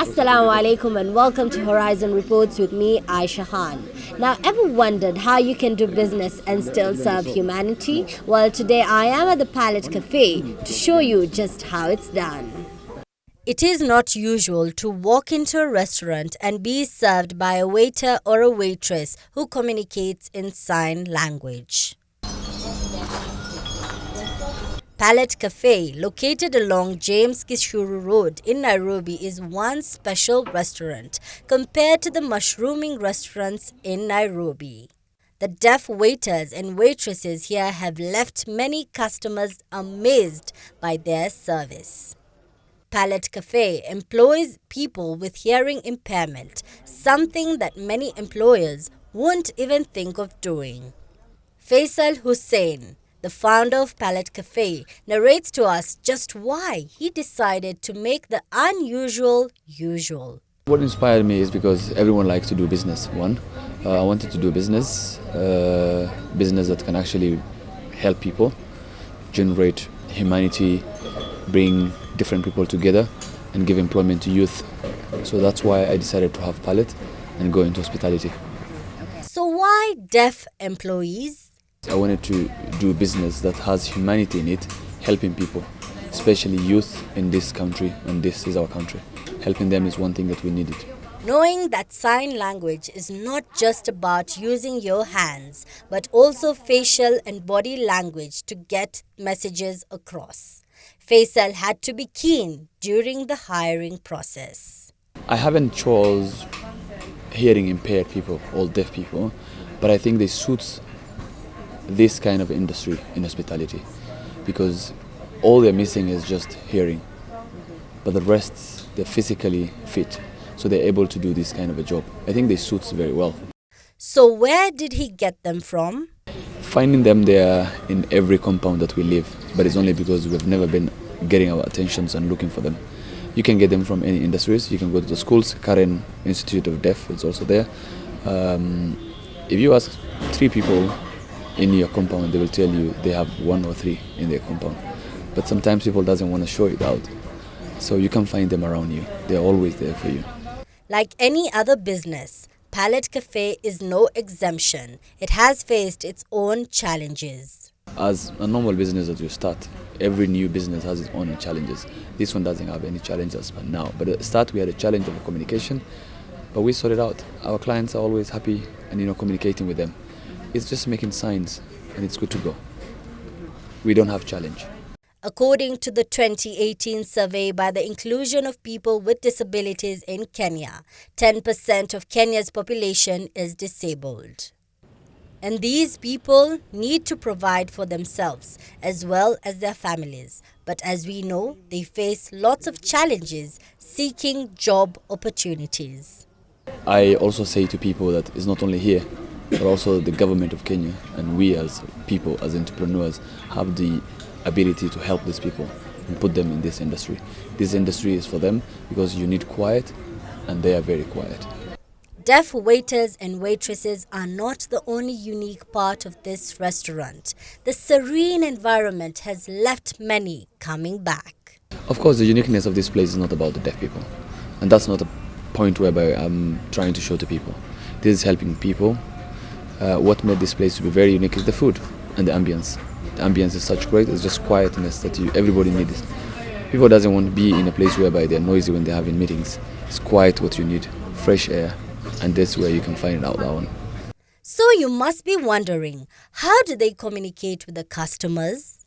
Assalamu alaikum and welcome to Horizon Reports with me, Aisha Khan. Now, ever wondered how you can do business and still serve humanity? Well, today I am at the Palette Cafe to show you just how it's done. It is not usual to walk into a restaurant and be served by a waiter or a waitress who communicates in sign language. Palette Cafe, located along James Gishuru Road in Nairobi, is one special restaurant compared to the mushrooming restaurants in Nairobi. The deaf waiters and waitresses here have left many customers amazed by their service. Palette Cafe employs people with hearing impairment, something that many employers won't even think of doing. Faisal Hussain, the founder of Palette Cafe, narrates to us just why he decided to make the unusual usual. What inspired me is because everyone likes to do business. I wanted to do business that can actually help people, generate humanity, bring different people together, and give employment to youth. So that's why I decided to have Palette and go into hospitality. So why deaf employees? I wanted to do business that has humanity in it, helping people, especially youth in this country, and this is our country. Helping them is one thing that we needed. Knowing that sign language is not just about using your hands, but also facial and body language to get messages across. Faisal had to be keen during the hiring process. I haven't chose hearing impaired people or deaf people, but I think they suit this kind of industry in hospitality because all they're missing is just hearing, but the rest they're physically fit, so they're able to do this kind of a job. I think they suit very well. So where did he get them from? Finding them there in every compound that we live, but it's only because we've never been getting our attentions and looking for them. You can get them from any industries. You can go to the schools. Karen Institute of Deaf is also there. If you ask 3 people in your compound, they will tell you they have 1 or 3 in their compound. But sometimes people doesn't want to show it out. So you can find them around you. They're always there for you. Like any other business, Palette Cafe is no exemption. It has faced its own challenges. As a normal business that you start, every new business has its own challenges. This one doesn't have any challenges but now. But at the start we had a challenge of communication, but we sorted it out. Our clients are always happy and communicating with them. It's just making signs and it's good to go. We don't have challenge. According to the 2018 survey by the Inclusion of People with Disabilities in Kenya, 10% of Kenya's population is disabled. And these people need to provide for themselves as well as their families. But as we know, they face lots of challenges seeking job opportunities. I also say to people that it's not only here, but also the government of Kenya and we as people, as entrepreneurs, have the ability to help these people and put them in this industry. This industry is for them because you need quiet and they are very quiet. Deaf waiters and waitresses are not the only unique part of this restaurant. The serene environment has left many coming back. Of course, the uniqueness of this place is not about the deaf people. And that's not a point whereby I'm trying to show to people. This is helping people. What made this place to be very unique is the food and the ambience. The ambience is such great, it's just quietness that everybody needs. People doesn't want to be in a place whereby they're noisy when they're having meetings. It's quiet what you need, fresh air, and that's where you can find it out that one. So you must be wondering, how do they communicate with the customers?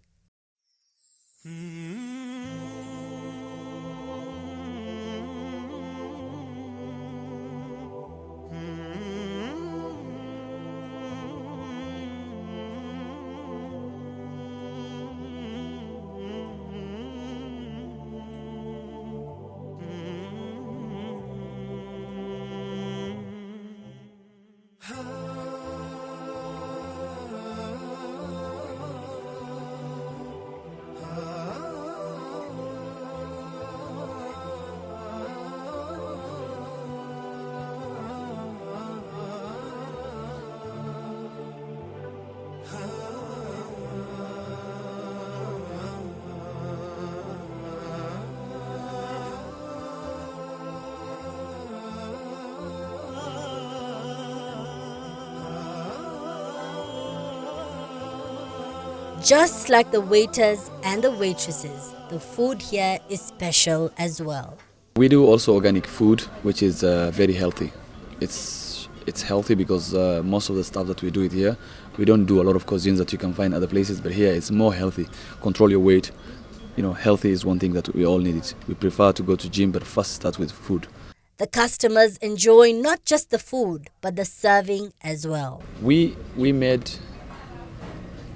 Just like the waiters and the waitresses, the food here is special as well. We do also organic food, which is very healthy. It's healthy because most of the stuff that we do it here, we don't do a lot of cuisines that you can find other places, but here it's more healthy. Control your weight. You know, healthy is one thing that we all need it. We prefer to go to gym, but first start with food. The customers enjoy not just the food, but the serving as well. We made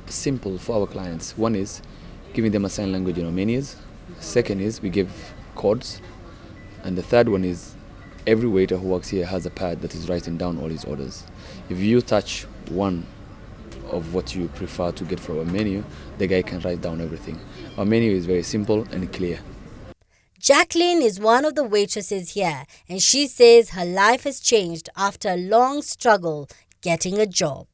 simple for our clients. One is giving them a sign language menus. Second is we give codes. And the third one is every waiter who works here has a pad that is writing down all his orders. If you touch one of what you prefer to get from a menu, the guy can write down everything. Our menu is very simple and clear. Jacqueline is one of the waitresses here, and she says her life has changed after a long struggle getting a job.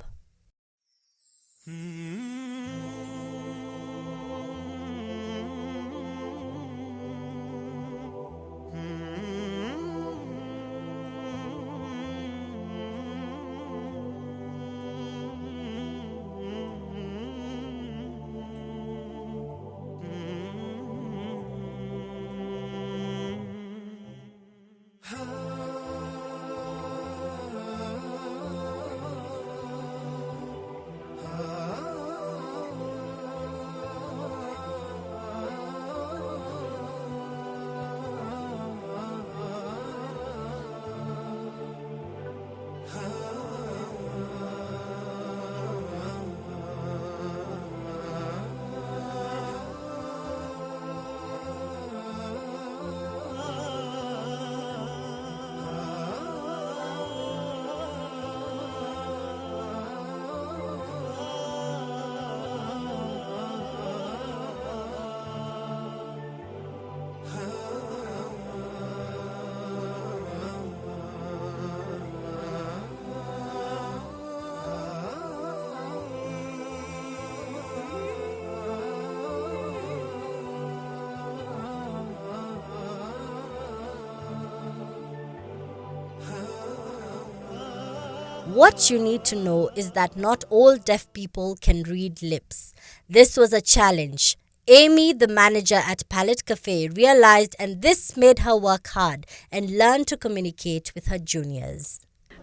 What you need to know is that not all deaf people can read lips. This was a challenge. Amy, the manager at Palette Cafe, realized, and this made her work hard and learn to communicate with her juniors.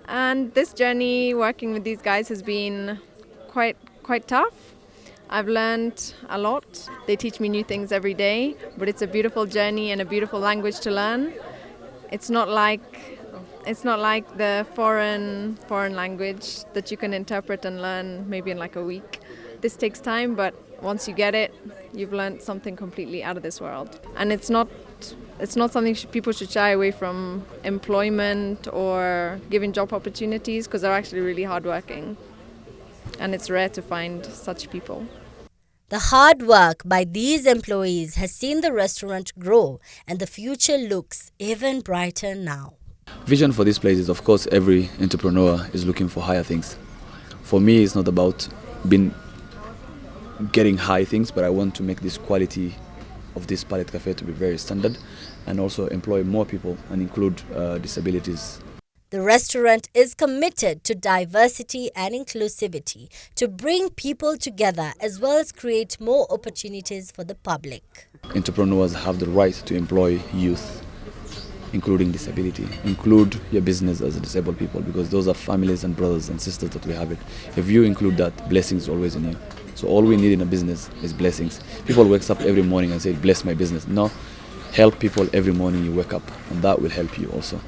And this journey working with these guys has been quite tough. I've learned a lot. They teach me new things every day, but it's a beautiful journey and a beautiful language to learn. It's not like the foreign language that you can interpret and learn maybe in like a week. This takes time, but once you get it, you've learned something completely out of this world. And it's not something people should shy away from employment or giving job opportunities, because they're actually really hardworking. And it's rare to find such people. The hard work by these employees has seen the restaurant grow, and the future looks even brighter now. Vision for this place is, of course, every entrepreneur is looking for higher things. For me, it's not about getting high things, but I want to make this quality of this Palette Cafe to be very standard, and also employ more people and include disabilities. The restaurant is committed to diversity and inclusivity to bring people together, as well as create more opportunities for the public. Entrepreneurs have the right to employ youth, including disability. Include your business as a disabled people, because those are families and brothers and sisters that we have it. If you include that, blessings always in you. So all we need in a business is blessings. People wake up every morning and say, bless my business. No, help people every morning you wake up, and that will help you also.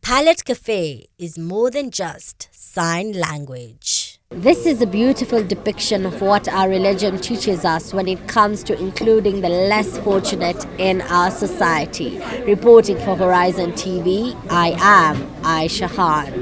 Palette Cafe is more than just sign language. This is a beautiful depiction of what our religion teaches us when it comes to including the less fortunate in our society. Reporting for Horizon TV, I am Aisha Khan.